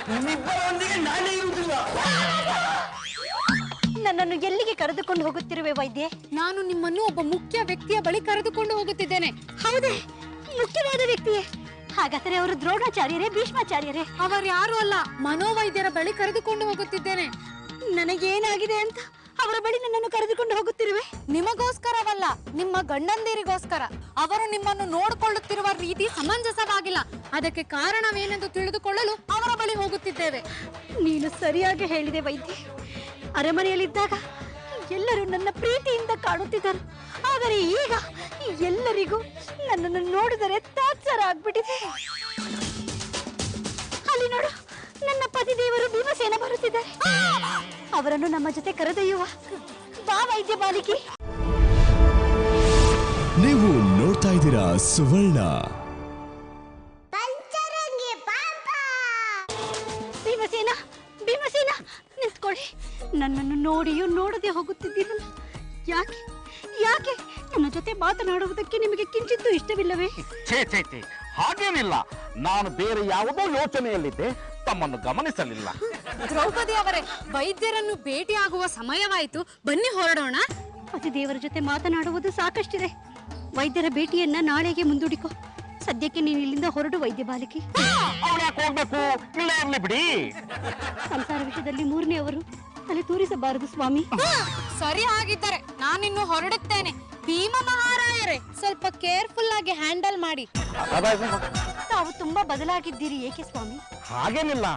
ನಿಮ್ಮಿಬ್ಬರೊಂದಿಗೆ ನಾನೇ ಇರುವುದಿಲ್ಲ. ನನ್ನನ್ನು ಎಲ್ಲಿಗೆ ಕರೆದುಕೊಂಡು ಹೋಗುತ್ತಿರುವೆ ವೈದ್ಯೆ? ನಾನು ನಿಮ್ಮನ್ನು ಒಬ್ಬ ಮುಖ್ಯ ವ್ಯಕ್ತಿಯ ಬಳಿ ಕರೆದುಕೊಂಡು ಹೋಗುತ್ತಿದ್ದೇನೆ. ಹೌದೇ? ಮುಖ್ಯವಾದ ವ್ಯಕ್ತಿಯೇ? ಹಾಗಾದರೆ ಅವರು ದ್ರೋಣಾಚಾರ್ಯರೇ, ಭೀಷ್ಮಾಚಾರ್ಯರೇ? ಅವರು ಯಾರು ಅಲ್ಲ, ಮನೋವೈದ್ಯರ ಬಳಿ ಕರೆದುಕೊಂಡು ಹೋಗುತ್ತಿದ್ದೇನೆ. ನನಗೇನಾಗಿದೆ ಅಂತ ಅವರ ಬಳಿ ನನ್ನನ್ನು ಕರೆದುಕೊಂಡು ಹೋಗುತ್ತಿರುವೆ? ನಿಮಗೋಸ್ಕರವಲ್ಲ, ನಿಮ್ಮ ಗಂಡಂದಿರಿಗೋಸ್ಕರ. ಅವರು ನಿಮ್ಮನ್ನು ನೋಡಿಕೊಳ್ಳುತ್ತಿರುವ ರೀತಿ ಸಮಂಜಸವಾಗಿಲ್ಲ. ಅದಕ್ಕೆ ಕಾರಣವೇನೆಂದು ತಿಳಿದುಕೊಳ್ಳಲು ಅವರ ಬಳಿ ಹೋಗುತ್ತಿದ್ದೇವೆ. ನೀನು ಸರಿಯಾಗಿ ಹೇಳಿದೆ ವೈದ್ಯೆ. ಅರಮನೆಯಲ್ಲಿದ್ದಾಗ ಎಲ್ಲರೂ ನನ್ನ ಪ್ರೀತಿಯಿಂದ ಕಾಣುತ್ತಿದ್ದರು, ಆದರೆ ಈಗ ಎಲ್ಲರಿಗೂ ನನ್ನನ್ನು ನೋಡಿದರೆ ತಾತ್ಸಾರ ಆಗ್ಬಿಟ್ಟಿದೆ. ಅಲ್ಲಿ ನೋಡು, ನನ್ನ ಪತಿದೇವರು ಭೀಮಸೇನ ಬರುತ್ತಿದ್ದಾರೆ. ಅವರನ್ನು ನಮ್ಮ ಜೊತೆ ಕರೆದೊಯ್ಯುವ. ಬಾ ವೈದ್ಯ ಬಾಲಿಕೆ. ನೀವು ನೋಡ್ತಾ ಇದ್ದೀರಾ ಸುವರ್ಣ. ಭೀಮಸೇನ, ಭೀಮಸೇನ ನಿಂತ್ಕೊಳ್ಳಿ. ನನ್ನನ್ನು ನೋಡಿಯೂ ನೋಡದೆ ಹೋಗುತ್ತಿದ್ದೀರಲ್ಲ, ಯಾಕೆ ಯಾಕೆ? ನನ್ನ ಜೊತೆ ಮಾತನಾಡುವುದಕ್ಕೆ ನಿಮಗೆ ಕಿಂಚಿತ್ತೂ ಇಷ್ಟವಿಲ್ಲವೇ? ಛೇ ಛೇ ಛೇ, ಹಾಗೇನಿಲ್ಲ. ನಾನು ಬೇರೆ ಯಾವುದೋ ಯೋಚನೆಯಲ್ಲಿದ್ದೆ, ತಮ್ಮನ್ನು ಗಮನಿಸಲಿಲ್ಲ. ದ್ರೌಪದಿ ಅವರೇ, ವೈದ್ಯರನ್ನು ಭೇಟಿಯಾಗುವ ಸಮಯವಾಯಿತು, ಬನ್ನಿ ಹೊರಡೋಣ. ಅತಿ ದೇವರ ಜೊತೆ ಮಾತನಾಡುವುದು ಸಾಕಷ್ಟಿದೆ. ವೈದ್ಯರ ಭೇಟಿಯನ್ನ ನಾಳೆಗೆ ಮುಂದೂಡಿಕೋ. ಸದ್ಯಕ್ಕೆ ನೀನು ಇಲ್ಲಿಂದ ಹೊರಡು ವೈದ್ಯ ಬಾಲಕಿ. ಅವಳು ಯಾಕೆ ಹೋಗ್ಬೇಕು? ಇಲ್ಲೇ ಇರ್ಲಿ ಬಿಡಿ. ಸಂಸಾರ ವಿಷಯದಲ್ಲಿ ಮೂರನೇ ಅವರು ತಲೆ ತೋರಿಸಬಾರದು ಸ್ವಾಮಿ. ಸರಿ, ಆಗಿದ್ದರೆ ನಾನಿನ್ನು ಹೊರಡುತ್ತೇನೆ. ಭೀಮ ಮಹಾರಾಯರೇ, ಸ್ವಲ್ಪ ಕೇರ್ಫುಲ್ ಆಗಿ ಹ್ಯಾಂಡಲ್ ಮಾಡಿ. ತಾವು ತುಂಬಾ ಬದಲಾಗಿದ್ದೀರಿ, ಏಕೆ ಸ್ವಾಮಿ? ಹಾಗೇನಿಲ್ಲ,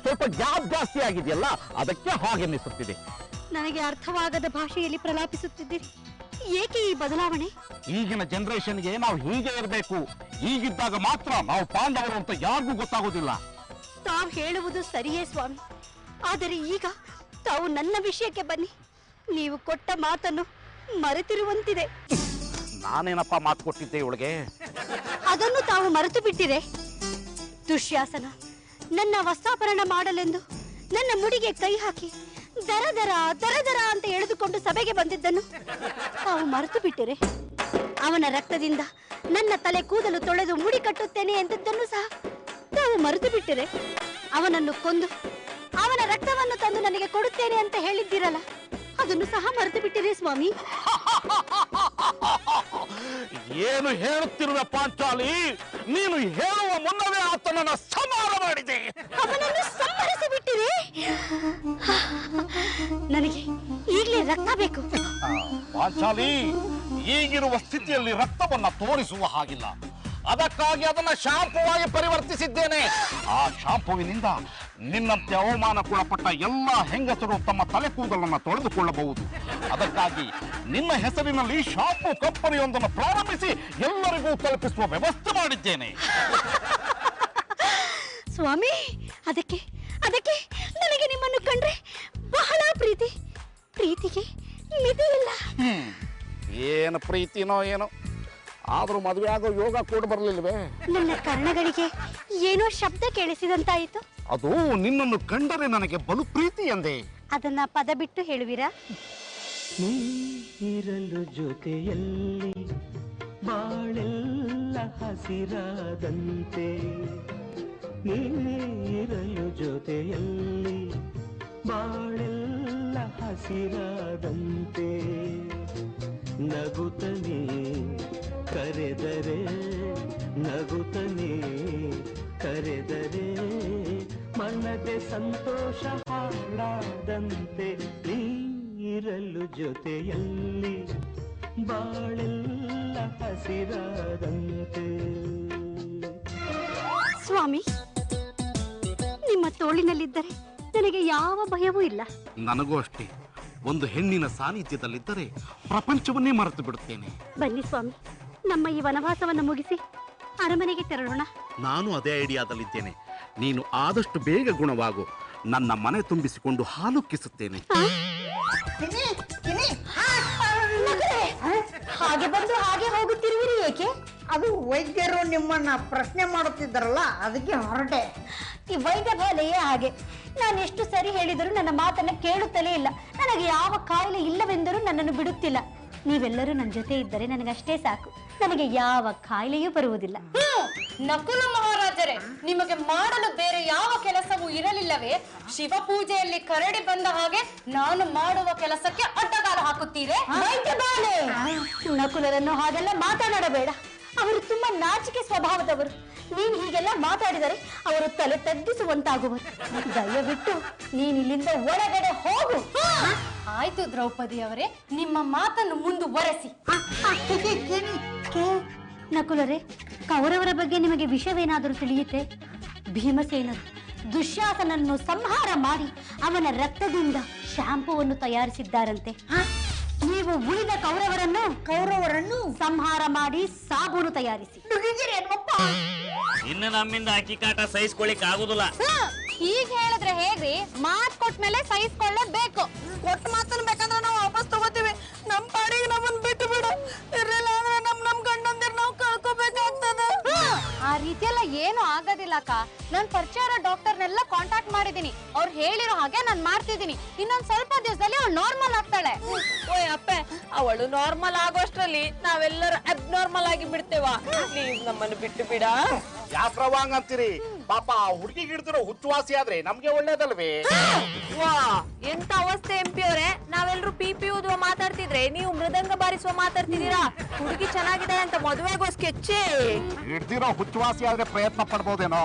ಸ್ವಲ್ಪ ಗ್ಯಾಪ್ ಜಾಸ್ತಿ ಆಗಿದೆಯಲ್ಲ, ಅದಕ್ಕೆ ಹಾಗೆನ್ನಿಸುತ್ತಿದೆ. ನನಗೆ ಅರ್ಥವಾಗದ ಭಾಷೆಯಲ್ಲಿ ಪ್ರಲಾಪಿಸುತ್ತಿದ್ದೀರಿ. ಏಕೆ ಈ ಬದಲಾವಣೆ? ಈಗಿನ ಜನರೇಷನ್ಗೆ ನಾವು ಹೀಗೆ ಇರಬೇಕು. ಈಗಿದ್ದಾಗ ಮಾತ್ರ ನಾವು ಪಾಂಡವರು ಅಂತ ಯಾರಿಗೂ ಗೊತ್ತಾಗೋದಿಲ್ಲ. ತಾವು ಹೇಳುವುದು ಸರಿಯೇ ಸ್ವಾಮಿ, ಆದರೆ ಈಗ ತಾವು ನನ್ನ ವಿಷಯಕ್ಕೆ ಬನ್ನಿ. ನೀವು ಕೊಟ್ಟ ಮಾತನ್ನು ಮರೆತಿರುವಂತಿದೆ. ನಾನೇನಪ್ಪ ಮಾತು ಕೊಟ್ಟಿದ್ದೆ ಇವಳಿಗೆ? ಅದನ್ನು ತಾವು ಮರೆತು ಬಿಟ್ಟಿರೆ. ದುಶ್ಯಾಸನ ನನ್ನ ವಸ್ತ್ರಾಪರಣ ಮಾಡಲೆಂದು ನನ್ನ ಮುಡಿಗೆ ಕೈ ಹಾಕಿ ದರ ದರ ದರ ದರ ಅಂತ ಎಳೆದುಕೊಂಡು ಸಭೆಗೆ ಬಂದಿದ್ದನ್ನು ತಾವು ಮರೆತು ಬಿಟ್ಟಿರೆ. ಅವನ ರಕ್ತದಿಂದ ನನ್ನ ತಲೆ ಕೂದಲು ತೊಳೆದು ಮುಡಿ ಕಟ್ಟುತ್ತೇನೆ ಎಂದದ್ದನ್ನು ಸಹ ತಾವು ಮರೆತು ಬಿಟ್ಟಿರೆ. ಅವನನ್ನು ಕೊಂದು ಅವನ ರಕ್ತವನ್ನು ತಂದು ನನಗೆ ಕೊಡುತ್ತೇನೆ ಅಂತ ಹೇಳಿದ್ದೀರಲ್ಲ, ಅದನ್ನು ಸಹ ಮರೆತು ಬಿಟ್ಟಿರೆ ಸ್ವಾಮಿ. ಏನು ಹೇಳುತ್ತಿರುವೆ ಪಾಂಚಾಲಿ? ನೀನು ಹೇಳುವ ಮುನ್ನವೇ ಆತನನ್ನ ಸಂಹಾರ ಮಾಡಿದೆ. ಅವನನ್ನು ಸಂಹರಿಸಿ ಬಿಟ್ಟಿದೆ. ನನಗೆ ಈಗಲೇ ರಕ್ತ ಬೇಕು. ಪಾಂಚಾಲಿ, ಈಗಿರುವ ಸ್ಥಿತಿಯಲ್ಲಿ ರಕ್ತವನ್ನ ತೋರಿಸುವ ಹಾಗಿಲ್ಲ. ಅದಕ್ಕಾಗಿ ಅದನ್ನ ಶಾಂಪುವಾಗಿ ಪರಿವರ್ತಿಸಿದ್ದೇನೆ. ಆ ಶಾಂಪುವಿನಿಂದ ನಿನ್ನಂತೆ ಅವಮಾನಕ್ಕೊಳಪಟ್ಟ ಎಲ್ಲ ಹೆಂಗಸರು ತಮ್ಮ ತಲೆ ಕೂದಲನ್ನು ತೊಳೆದುಕೊಳ್ಳಬಹುದು. ಅದಕ್ಕಾಗಿ ನಿನ್ನ ಹೆಸರಿನಲ್ಲಿ ಶಾಂಪು ಕಂಪನಿಯೊಂದನ್ನು ಪ್ರಾರಂಭಿಸಿ ಎಲ್ಲರಿಗೂ ತಲುಪಿಸುವ ವ್ಯವಸ್ಥೆ ಮಾಡಿದ್ದೇನೆ. ಸ್ವಾಮಿ, ಅದಕ್ಕೆ ಅದಕ್ಕೆ ನನಗೆ ನಿಮ್ಮನ್ನು ಕಂಡ್ರೆ ಬಹಳ ಪ್ರೀತಿ. ಪ್ರೀತಿಗೆ ಮಿತಿ ಇಲ್ಲ. ಏನು ಪ್ರೀತಿನೋ ಏನೋ, ಆದ್ರೂ ಮದುವೆ ಆಗೋ ಯೋಗ ಕೂಡ ಬರಲಿಲ್ವೇ? ನನ್ನ ಕರ್ಣಗಳಿಗೆ ಏನೋ ಶಬ್ದ ಕೇಳಿಸಿದಂತಾಯಿತು. ಅದು ನಿನ್ನನ್ನು ಕಂಡರೆ ನನಗೆ ಬಲು ಪ್ರೀತಿ ಎಂದೆ. ಅದನ್ನ ಪದ ಬಿಟ್ಟು ಹೇಳುವಿರಾ? ನೀರಲು ಜೊತೆಯಲ್ಲಿ ಬಾಳೆಲ್ಲ ಹಸಿರಾದಂತೆ, ನೀರಲು ಜೊತೆಯಲ್ಲಿ ಬಾಳೆಲ್ಲ ಹಸಿರಾದಂತೆ, ನಗುತ್ತನೆ ಕರೆದರೆ ನಗುತ್ತನೆ ಕರೆದರೆ ಮನದೆ ಸಂತೋಷ ಹಾಡಾದಂತೆ, ನೀರಲು ಜೊತೆಯಲ್ಲಿ ಬಾಳೆಲ್ಲ ಹಸಿರಾದಂತೆ. ಸ್ವಾಮಿ, ನಿಮ್ಮ ತೋಳಿನಲ್ಲಿದ್ದರೆ ನನಗೆ ಯಾವ ಭಯವೂ ಇಲ್ಲ. ನನಗೂ ಅಷ್ಟೇ. ಒಂದು ಹೆಣ್ಣಿನ ಸಾನ್ನಿಧ್ಯದಲ್ಲಿದ್ದರೆ ಪ್ರಪಂಚವನ್ನೇ ಮರೆತು ಬಿಡುತ್ತೇನೆ. ಬನ್ನಿ ಸ್ವಾಮಿ, ನಮ್ಮ ಈ ವನವಾಸವನ್ನು ಮುಗಿಸಿ ಅರಮನೆಗೆ ತೆರಳೋಣ. ನಾನು ಅದೇ ಐಡಿಯಾದಲ್ಲಿದ್ದೇನೆ. ನೀನು ಆದಷ್ಟು ಬೇಗ ಗುಣವಾಗು. ನನ್ನ ಮನೆ ತುಂಬಿಸಿಕೊಂಡು ಹಾಲು ಕಿಸುತ್ತೇನೆ. ಹಾಗೆ ಬಂದು ಹಾಗೆ ಹೋಗುತ್ತಿರುವಿರಿ ಏಕೆ? ಅದು ವೈದ್ಯರು ನಿಮ್ಮನ್ನ ಪ್ರಶ್ನೆ ಮಾಡುತ್ತಿದ್ದಾರಲ್ಲ, ಅದಕ್ಕೆ ಹೊರಟೆ. ಈ ವೈದ್ಯ ಬಾಲೆಯೇ ಹಾಗೆ. ನಾನು ಎಷ್ಟು ಸರಿ ಹೇಳಿದರೂ ನನ್ನ ಮಾತನ್ನ ಕೇಳುತ್ತಲೇ ಇಲ್ಲ. ನನಗೆ ಯಾವ ಕಾಯಿಲೆ ಇಲ್ಲವೆಂದರೂ ನನ್ನನ್ನು ಬಿಡುತ್ತಿಲ್ಲ. ನೀವೆಲ್ಲರೂ ನನ್ನ ಜೊತೆ ಇದ್ದರೆ ನನಗಷ್ಟೇ ಸಾಕು. ನನಗೆ ಯಾವ ಕಾಯಿಲೆಯೂ ಬರುವುದಿಲ್ಲ. ನಕುಲ ಮಹಾರಾಜರೇ, ನಿಮಗೆ ಮಾಡಲು ಬೇರೆ ಯಾವ ಕೆಲಸವೂ ಇರಲಿಲ್ಲವೇ? ಶಿವ ಪೂಜೆಯಲ್ಲಿ ಕರಡಿ ಬಂದ ಹಾಗೆ ನಾನು ಮಾಡುವ ಕೆಲಸಕ್ಕೆ ಅಡ್ಡಗಾಲ ಹಾಕುತ್ತೀರೇ? ನಕುಲರನ್ನು ಹಾಗೆಲ್ಲ ಮಾತನಾಡಬೇಡ. ಅವರು ತುಂಬಾ ನಾಚಿಕೆ ಸ್ವಭಾವದವರು. ನೀನು ಹೀಗೆಲ್ಲ ಮಾತಾಡಿದರೆ ಅವರು ತಲೆ ತಗ್ಗಿಸುವಂತಾಗುವರು. ದಯವಿಟ್ಟು ನೀನ್ ಇಲ್ಲಿಂದ ಒಳಗಡೆ ಹೋಗು. ಆಯ್ತು ದ್ರೌಪದಿ ಅವರೇ, ನಿಮ್ಮ ಮಾತನ್ನು ಮುಂದುವರೆಸಿ. ನಕುಲರೇ, ಕೌರವರ ಬಗ್ಗೆ ನಿಮಗೆ ವಿಷಯವೇನಾದರೂ ತಿಳಿಯುತ್ತೆ? ಭೀಮಸೇನರು ದುಶ್ಯಾಸನನ್ನು ಸಂಹಾರ ಮಾಡಿ ಅವನ ರಕ್ತದಿಂದ ಶಾಂಪೂವನ್ನು ತಯಾರಿಸಿದ್ದಾರಂತೆ. ನೀವು ಉಳಿದ ಕೌರವರನ್ನು ಸಂಹಾರ ಮಾಡಿ ಸಾಬೂನು ತಯಾರಿಸಿ. ಇನ್ನು ನಮ್ಮಿಂದ ಅಕ್ಕಿ ಕಾಟ ಸಹಿಸ್ಕೊಳ್ಳಿಕ್ ಆಗುದಿಲ್ಲ. ಈಗ ಹೇಳಿದ್ರೆ ಹೇಗ್ರಿ? ಮಾತ್ ಕೊಟ್ಮೇಲೆ ಸಹಿಸ್ಕೊಳ್ಳೇಬೇಕು. ಕೊಟ್ಟ ಮಾತನ್ನ ಬೇಕಂದ್ರೆ ನಾವು ವಾಪಸ್ ತಗೋತೀವಿ. ನಮ್ ಪಾಡಿಗೆ ನಮ್ಮನ್ನ ಬಿಟ್ಟು ಬಿಡು. ಇರ್ಲಿಲ್ಲ ಅಂದ್ರೆ ನಮ್ ಗಂಡಂದಿರ್ ನಾವು ಕಳ್ಕೋಬೇಕಾಗ್ತದ. ಆ ರೀತಿಯೆಲ್ಲ ಏನು ಆಗೋದಿಲ್ಲ ಅಕ್ಕ. ನಾನ್ ಪರಿಚಯ ಇರೋ ಡಾಕ್ಟರ್ನೆಲ್ಲ ಕಾಂಟ್ಯಾಕ್ಟ್ ಮಾಡಿದೀನಿ. ಅವ್ರು ಹೇಳಿರೋ ಹಾಗೆ ನಾನ್ ಮಾಡ್ತಿದ್ದೀನಿ. ಇನ್ನೊಂದ್ ಸ್ವಲ್ಪ ದಿವಸದಲ್ಲಿ ಅವಳು ನಾರ್ಮಲ್ ಆಗ್ತಾಳೆ. ಓಯ್ ಅಪ್ಪೆ, ಅವಳು ನಾರ್ಮಲ್ ಆಗೋಷ್ಟ್ರಲ್ಲಿ ನಾವೆಲ್ಲರೂ ಅಬ್ನಾರ್ಮಲ್ ಆಗಿ ಬಿಡ್ತೇವ. ಪ್ಲೀಸ್ ನಮ್ಮನ್ನು ಬಿಟ್ಟು ಬಿಡ. ಯಾಕ್ರವಾಂಗ್ ಅಂತೀರಿ? ಪಾಪ ಹುಡುಗಿಗೆ ಹಿಡಿದಿರೋ ಹುಚ್ಚುವಾಸಿ ಆದ್ರೆ ನಮ್ಗೆ ಒಳ್ಳೇದಲ್ವೇ? ವಾ, ಎಂತ ಅವಸ್ಥೆ ಎಂಪಿ ಅವರೇ. ನಾವೆಲ್ಲರೂ ಪಿಪಿ ಊದುವ ಮಾತಾಡ್ತಿದ್ರೆ ನೀವು ಮೃದಂಗ ಬಾರಿಸುವ ಮಾತಾಡ್ತಿದ್ದೀರಾ. ಹುಡುಗಿ ಚೆನ್ನಾಗಿದ್ದಾಳೆ ಅಂತ ಮದುವೆಗೋ ಸ್ಕೆಚ್ಚೆ. ಹಿಡ್ದಿರೋ ಹುಚ್ಚುವಾಸಿ ಆದ್ರೆ ಪ್ರಯತ್ನ ಪಡ್ಬೋದೇನೋ.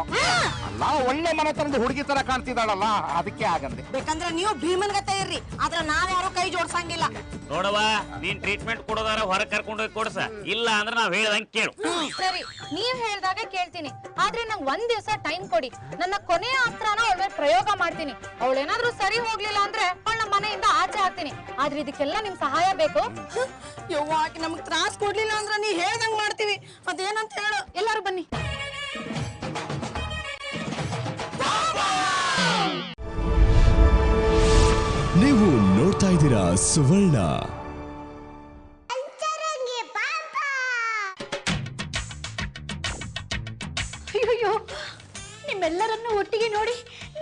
ಅಲ್ಲ, ಒಳ್ಳೆ ಮನೆತನದ ಹುಡುಗಿ ತರ ಕಾಣ್ತಿದ್ದಾಳಲ್ಲ, ಅದಕ್ಕೆ ಆಗಂದೆ. ಬೇಕಂದ್ರೆ ನೀವು ಭೀಮನ್ ಗತೆ ಇರ್ರಿ, ಆದ್ರೆ ನಾವ್ಯಾರು ಕೈ ಜೋಡ್ಸಂಗಿಲ್ಲ. ನೋಡವಾ, ನೀನ್ ಟ್ರೀಟ್ಮೆಂಟ್ ಕೊಡೋದಾರ ಹೊರಗೆ ಕರ್ಕೊಂಡು ಹೋಗಿ ಕೊಡ್ಸ. ಇಲ್ಲ ಅಂದ್ರೆ ನಾವ್ ಹೇಳ್ದಂಗೆ ಕೇಳು. ಸರಿ, ನೀವ್ ಹೇಳ್ದಾಗ ಕೇಳ್ತೀನಿ. ಆದ್ರೆ ನಂಗೆ ಒಂದ್ ದಿವಸ ಟೈಮ್ ಕೊಡಿ. ನನ್ನ ಕೊನೆಯ ಅಸ್ತ್ರನ ಅವಳ ಮೇಲೆ ಪ್ರಯೋಗ ಮಾಡ್ತೀನಿ. ಅವಳೇನಾದ್ರೂ ಸರಿ ಹೋಗ್ಲಿಲ್ಲ ಅಂದ್ರೆ ಅವಳ ಮನೆಯಿಂದ ಆಚೆ ಹಾಕ್ತೀನಿ. ಆದ್ರೆ ಇದಕ್ಕೆಲ್ಲ ನಿಮ್ ಸಹಾಯ ಬೇಕು. ಯವ್ವ ಆಕಿ ನಮಗ್ ತ್ರಾಸ್ ಕೊಡ್ಲಿಲ್ಲ ಅಂದ್ರ ನೀ ಹೇಳ್ದಂಗ್ ಮಾಡ್ತೀವಿ. ಅದೇನಂತ ಹೇಳು. ಎಲ್ಲಾರು ಬನ್ನಿ. ನೀವು ನೋಡ್ತಾ ಇದ್ದೀರಾ ಸುವರ್ಣ. ಅಯ್ಯೋ, ನಿಮ್ಮೆಲ್ಲರನ್ನು ಒಟ್ಟಿಗೆ ನೋಡಿ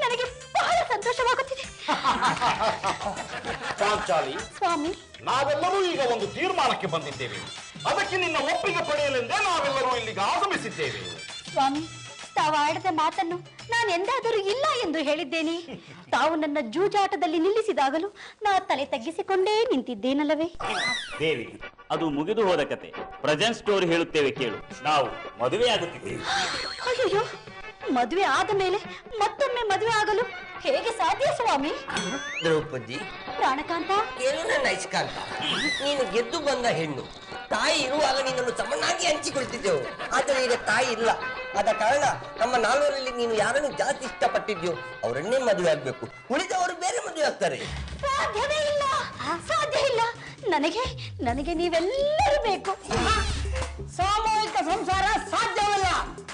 ನನಗೆ ಬಹಳ ಸಂತೋಷವಾಗುತ್ತಿದೆ. ಪಾಂಚಾಲಿ, ಸ್ವಾಮಿ, ನಾವೆಲ್ಲರೂ ಈಗ ಒಂದು ತೀರ್ಮಾನಕ್ಕೆ ಬಂದಿದ್ದೇವೆ. ಅದಕ್ಕೆ ನಿನ್ನ ಒಪ್ಪಿಗೆ ಪಡೆಯಲೆಂದೇ ನಾವೆಲ್ಲರೂ ಇಲ್ಲಿಗೆ ಆಗಮಿಸಿದ್ದೇವೆ. ಸ್ವಾಮಿ, ತಾವು ಆಡಿದ ಮಾತನ್ನು ನಾನು ಎಂದಾದರೂ ಇಲ್ಲ ಎಂದು ಹೇಳಿದ್ದೇನೆ. ತಾವು ನನ್ನ ಜೂಜಾಟದಲ್ಲಿ ನಿಲ್ಲಿಸಿದಾಗಲೂ ನಾ ತಲೆ ತಗ್ಗಿಸಿಕೊಂಡೇ ನಿಂತಿದ್ದೇನಲ್ಲವೇ? ದೇವಿ, ಅದು ಮುಗಿದು ಹೋದ ಕತೆ. ಪ್ರೆಸೆಂಟ್ ಸ್ಟೋರಿ ಹೇಳುತ್ತೇವೆ ಕೇಳು. ನಾವು ಮದುವೆ ಆಗುತ್ತಿದ್ದೇವೆ. ಅಯ್ಯೋ, ಮದುವೆ ಆದ ಮೇಲೆ ಮತ್ತೊಮ್ಮೆ ಮದುವೆ ಆಗಲು ಹೇಗೆ ಸಾಧ್ಯ ಸ್ವಾಮಿ? ದ್ರೌಪದಿ, ಪ್ರಾಣಕಾಂತ, ಏನು ನನ್ನ ಐಸ್ಕಾಂತ, ನೀನು ಗೆದ್ದು ಬಂದ ಹೆಣ್ಣು. ತಾಯಿ ಇರುವಾಗ ನಿನ್ನನ್ನು ಸಮನಾಗಿ ಹಂಚಿಕೊಳ್ತಿದ್ದೆವು. ಆದರೆ ಈಗ ತಾಯಿ ಇಲ್ಲ. ಆದ ಕಾರಣ ನಮ್ಮ ನಾಲ್ವರಲ್ಲಿ ನೀನು ಯಾರನ್ನು ಜಾಸ್ತಿ ಇಷ್ಟಪಟ್ಟಿದ್ಯೋ ಅವರನ್ನೇ ಮದುವೆ ಆಗ್ಬೇಕು. ಉಳಿದವರು ಬೇರೆ ಮದುವೆ ಆಗ್ತಾರೆ. ಸಾಧ್ಯವೇ ಇಲ್ಲ, ಸಾಧ್ಯ ಇಲ್ಲ. ನನಗೆ ನೀವೆಲ್ಲರೂ ಬೇಕು. ಸಾಮೂಹಿಕ ಸಂಸಾರ ಸಾಧ್ಯವಿಲ್ಲ.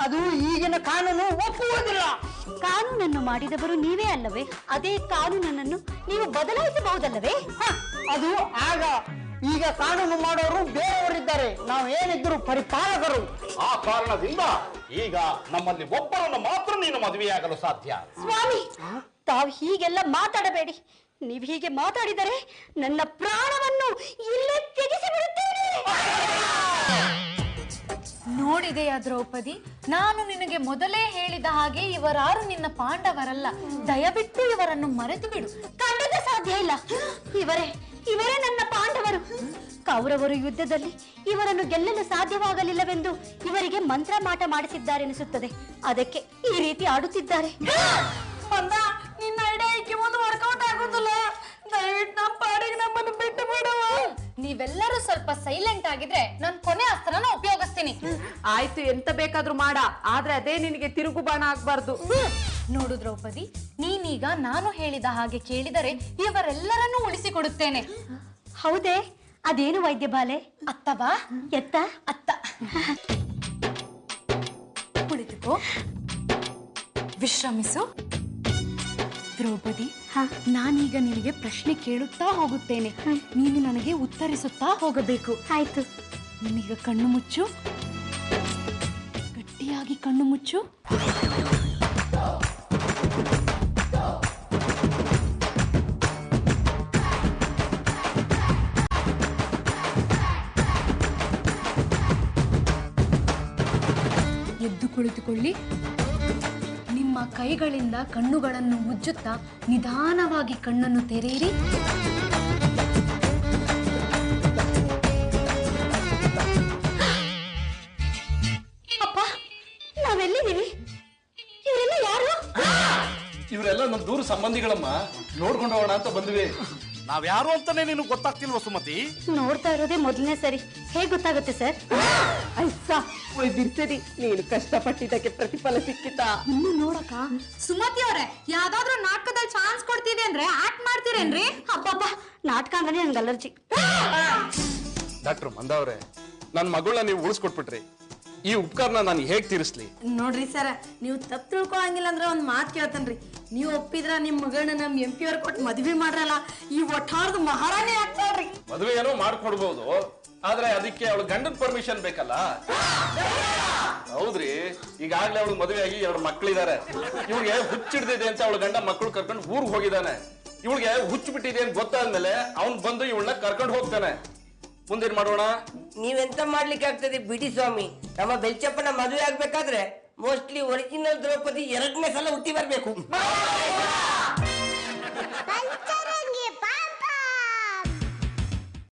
ಅದು ಈಗಿನ ಕಾನೂನು ಒಪ್ಪುವುದಿಲ್ಲ. ಕಾನೂನನ್ನು ಮಾಡಿದವರು ನೀವೇ ಅಲ್ಲವೇ? ಅದೇ ಕಾನೂನನ್ನು ನೀವು ಬದಲಾಯಿಸಬಹುದಲ್ಲವೇ? ಅದು ಆಗ. ಈಗ ಕಾನೂನು ಮಾಡೋರು ಬೇರೆಯವರಿದ್ದಾರೆ. ನಾವು ಏನಿದ್ರು ಪರಿಪಾಲಕರು. ಆ ಕಾರಣದಿಂದ ಈಗ ನಮ್ಮಲ್ಲಿ ಒಬ್ಬರನ್ನು ಮಾತ್ರ ನೀನು ಮದುವೆಯಾಗಲು ಸಾಧ್ಯ. ಸ್ವಾಮಿ, ತಾವು ಹೀಗೆಲ್ಲ ಮಾತಾಡಬೇಡಿ. ನೀವು ಹೀಗೆ ಮಾತಾಡಿದರೆ ನನ್ನ ಪ್ರಾಣವನ್ನು ಇಲ್ಲೇ ತೆಗೆಸಿ ಬಿಡುತ್ತೇನೆ. ನೋಡಿದೆಯಾ ದ್ರೌಪದಿ, ನಾನು ನಿನಗೆ ಮೊದಲೇ ಹೇಳಿದ ಹಾಗೆ ಇವರಾರು ನಿನ್ನ ಪಾಂಡವರಲ್ಲ. ದಯವಿಟ್ಟು ಇವರನ್ನು ಮರೆತು ಬಿಡು. ಖಂಡಿತ ಸಾಧ್ಯ ಇಲ್ಲ. ಇವರೇ ನನ್ನ ಪಾಂಡವರು. ಕೌರವರು ಯುದ್ಧದಲ್ಲಿ ಇವರನ್ನು ಗೆಲ್ಲಲು ಸಾಧ್ಯವಾಗಲಿಲ್ಲವೆಂದು ಇವರಿಗೆ ಮಂತ್ರ ಮಾಟ ಮಾಡಿಸಿದ್ದಾರೆನಿಸುತ್ತದೆ. ಅದಕ್ಕೆ ಈ ರೀತಿ ಆಡುತ್ತಿದ್ದಾರೆ. ಅಂದ ನಿನ್ನ ಐಡಿಯಾ ಒಂದು ವರ್ಕೌಟ್ ಆಗೋದಿಲ್ಲ. ದಯವಿಟ್ಟು ನಮ್ಮ ಪಾಡಿಗೆ ನಮ್ಮನ್ನು ಬಿಟ್ಟು ಬಿಡುವ. ನೀವೆಲ್ಲರೂ ಸ್ವಲ್ಪ ಸೈಲೆಂಟ್ ಆಗಿದ್ರೆ ನಾನು ಕೊನೆ ಅಸ್ತ್ರನ ಉಪಯೋಗಿಸ್ತೀನಿ. ಆಯ್ತು, ಎಂತ ಬೇಕಾದ್ರೂ ಮಾಡ, ಆದ್ರೆ ಅದೇ ನಿನಗೆ ತಿರುಗು ಬಾಣ ಆಗ್ಬಾರ್ದು. ನೋಡು ದ್ರೌಪದಿ, ನೀನೀಗ ನಾನು ಹೇಳಿದ ಹಾಗೆ ಕೇಳಿದರೆ ಇವರೆಲ್ಲರನ್ನೂ ಉಳಿಸಿಕೊಡುತ್ತೇನೆ. ಹೌದೇ? ಅದೇನು ವೈದ್ಯ ಬಾಲೆ? ಅತ್ತ ಬಾ. ಎತ್ತ? ಅತ್ತ. ಕುಳಿತುಕೋ, ವಿಶ್ರಮಿಸು. ದ್ರೌಪದಿ, ನಾನೀಗ ನಿನಗೆ ಪ್ರಶ್ನೆ ಕೇಳುತ್ತಾ ಹೋಗುತ್ತೇನೆ. ನೀನು ನನಗೆ ಉತ್ತರಿಸುತ್ತಾ ಹೋಗಬೇಕು. ಆಯ್ತು. ನೀನೀಗ ಕಣ್ಣು ಮುಚ್ಚು, ಗಟ್ಟಿಯಾಗಿ ಕಣ್ಣು ಮುಚ್ಚು. ಎದ್ದು ಕುಳಿತುಕೊಳ್ಳಿ. ನಿಮ್ಮ ಕೈಗಳಿಂದ ಕಣ್ಣುಗಳನ್ನು ಉಜ್ಜುತ್ತಾ ನಿಧಾನವಾಗಿ ಕಣ್ಣನ್ನು ತೆರೆಯಿರಿ. ಅಪ್ಪ, ನಾವೆಲ್ಲಿದ್ದೀವಿ? ಇವರೆಲ್ಲ ಯಾರು? ಇವರೆಲ್ಲ ನಮ್ಮ ದೂರ ಸಂಬಂಧಿಗಳಮ್ಮ. ನೋಡ್ಕೊಂಡು ಹೋಗೋಣ ಅಂತ ಬಂದ್ವಿ. ನಾವ್ಯಾರು ಅಂತಾನೆ ನಿನಗೆ ಗೊತ್ತಾಗ್ತಿಲ್ವ ಸುಮತಿ? ನೋಡ್ತಾ ಇರೋದೇ ಮೊದಲನೇ ಸರಿ. ಹೇಗೆ ಗೊತ್ತಾಗುತ್ತೆ ಸರ್? ಐಸಾ ಬಿಡ್ಸರಿ, ನೀನು ಕಷ್ಟಪಟ್ಟಿದ್ದಕ್ಕೆ ಪ್ರತಿಫಲ ಸಿಕ್ಕಿತಾ? ಇನ್ನು ನೋಡಕ ಸುಮತಿ ಅವರೇ, ಯಾವ್ದಾದ್ರು ನಾಟಕದಲ್ಲಿ ಚಾನ್ಸ್ ಕೊಡ್ತಿದೆ ಅಂದ್ರೆ ಆಕ್ಟ್ ಮಾಡ್ತೀರೇನ್ರಿ? ಅಬ್ಬಬ್ಬ, ನಾಟಕ ಅಂದ್ರೆ ನನ್ಗೆ ಅಲರ್ಜಿ. ಡಾಕ್ಟರ್ ಮಂದವ್ರೆ, ನನ್ನ ಮಗಳನ್ನ ನೀವು ಉಳಿಸ್ಕೊಟ್ಬಿಟ್ರಿ. ಈ ಉಪಕಾರನ ನಾನು ಹೇಗ್ ತೀರಿಸ್ಲಿ? ನೋಡ್ರಿ ಸರ, ನೀವು ತಪ್ಪು ತಿಳ್ಕೊಳಂಗಿಲ್ಲ ಅಂದ್ರೆ ಒಂದ್ ಮಾತು ಕೇಳ್ತೇನ್ರಿ. ನೀವು ಒಪ್ಪಿದ್ರ ನಿಮ್ ಮಗಳನ್ನ ನಮ್ MP ಅವ್ರ ಕೊಟ್ಟು ಮದ್ವೆ ಮಾಡ್ರಲ್ಲ, ಈ ಒಟ್ಟಾರ್ದು ಮಹಾರಾಣಿ ಆಗ್ತಾಳ್ರಿ. ಮದುವೆ ಏನೋ ಮಾಡ್ಕೊಡ್ಬೋದು, ಆದ್ರೆ ಅದಕ್ಕೆ ಅವಳ ಗಂಡನ ಪರ್ಮಿಷನ್ ಬೇಕಲ್ಲ. ಹೌದ್ರಿ, ಈಗಾಗ್ಲೇ ಅವಳು ಮದುವೆ ಆಗಿ 2 ಮಕ್ಳಿದಾರೆ. ಇವ್ಳಿಗೆ ಹುಚ್ಚಿಡ್ದಿದೆ ಅಂತ ಅವಳ ಗಂಡ ಮಕ್ಕಳು ಕರ್ಕೊಂಡು ಊರ್ಗ್ ಹೋಗಿದ್ದಾನೆ. ಇವಳಿಗೆ ಹುಚ್ಚು ಬಿಟ್ಟಿದೆ ಅಂತ ಗೊತ್ತಾದ್ಮೇಲೆ ಅವ್ನ್ ಬಂದು ಇವಳನ್ನ ಕರ್ಕೊಂಡು ಹೋಗ್ತಾನೆ. ಮುಂದೇನ್ ಮಾಡೋಣ? ನೀವೆಂತ ಮಾಡ್ಲಿಕ್ಕೆ ಆಗ್ತದೆ ಬಿಡಿ ಸ್ವಾಮಿ. ನಮ್ಮ ಬೆಲ್ಚಪ್ಪನ ಮದುವೆ ಆಗ್ಬೇಕಾದ್ರೆ ಮೋಸ್ಟ್ಲಿ ಒರಿಜಿನಲ್ ದ್ರೌಪದಿ 2ನೇ ಸಲ ಹುಟ್ಟಿ ಬರ್ಬೇಕು.